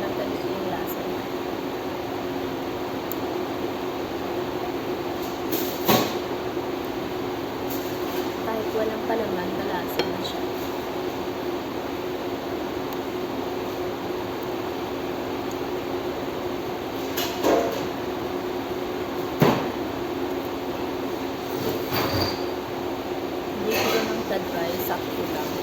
Parang ganito yung lasa niya. Kahit walang palaman, malasa na siya. Hindi ko ng tadbay, sakto lang.